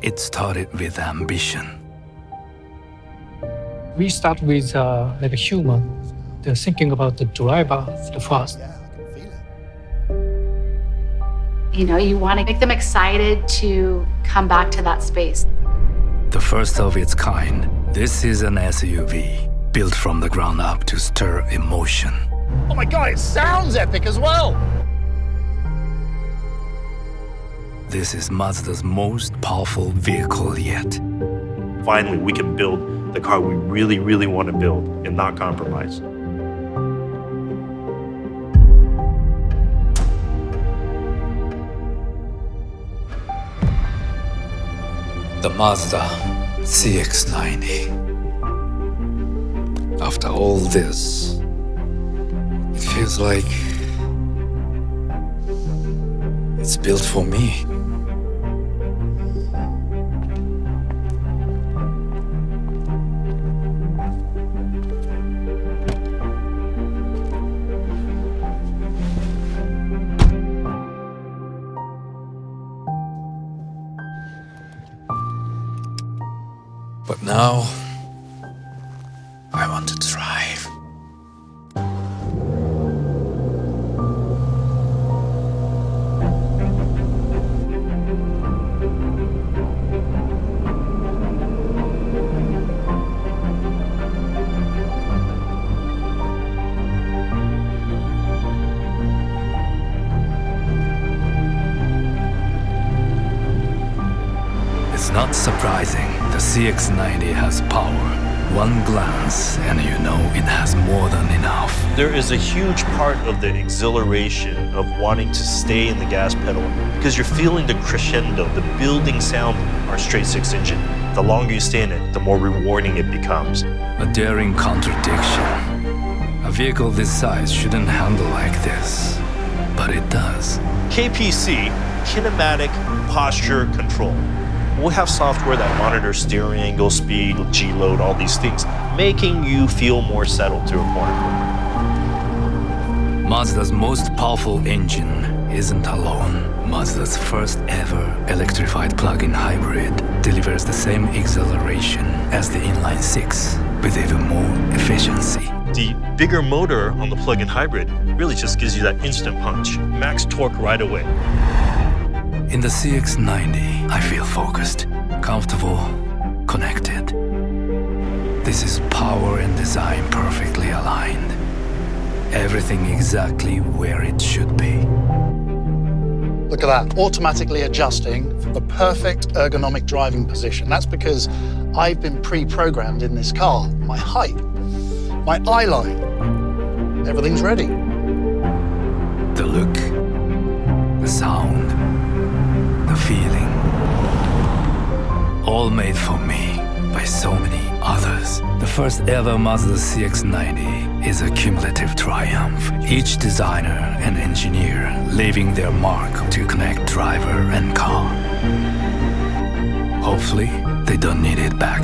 It started with ambition. We start with like a human, the thinking about the driver, the first. You know, you want to make them excited to come back to that space. The first of its kind, this is an SUV built from the ground up to stir emotion. Oh my God, it sounds epic as well. This is Mazda's most powerful vehicle yet. Finally, we can build the car we really, really want to build and not compromise. The Mazda CX-90. After all this, it feels like it's built for me. But now, I want to drive. It's not surprising. The CX-90 has power. One glance and you know it has more than enough. There is a huge part of the exhilaration of wanting to stay in the gas pedal because you're feeling the crescendo, the building sound of our straight-six engine. The longer you stay in it, the more rewarding it becomes. A daring contradiction. A vehicle this size shouldn't handle like this, but it does. KPC, kinematic posture control. We'll have software that monitors steering angle, speed, G-load, all these things, making you feel more settled to a point. Mazda's most powerful engine isn't alone. Mazda's first ever electrified plug-in hybrid delivers the same acceleration as the inline six, with even more efficiency. The bigger motor on the plug-in hybrid really just gives you that instant punch, max torque right away. In the CX-90, I feel focused, comfortable, connected. This is power and design perfectly aligned. Everything exactly where it should be. Look at that, automatically adjusting for the perfect ergonomic driving position. That's because I've been pre-programmed in this car. My height, my eye line, everything's ready. The look, the sound, the feeling, all made for me by so many others. The first ever Mazda CX-90 is a cumulative triumph. Each designer and engineer leaving their mark to connect driver and car. Hopefully, they don't need it back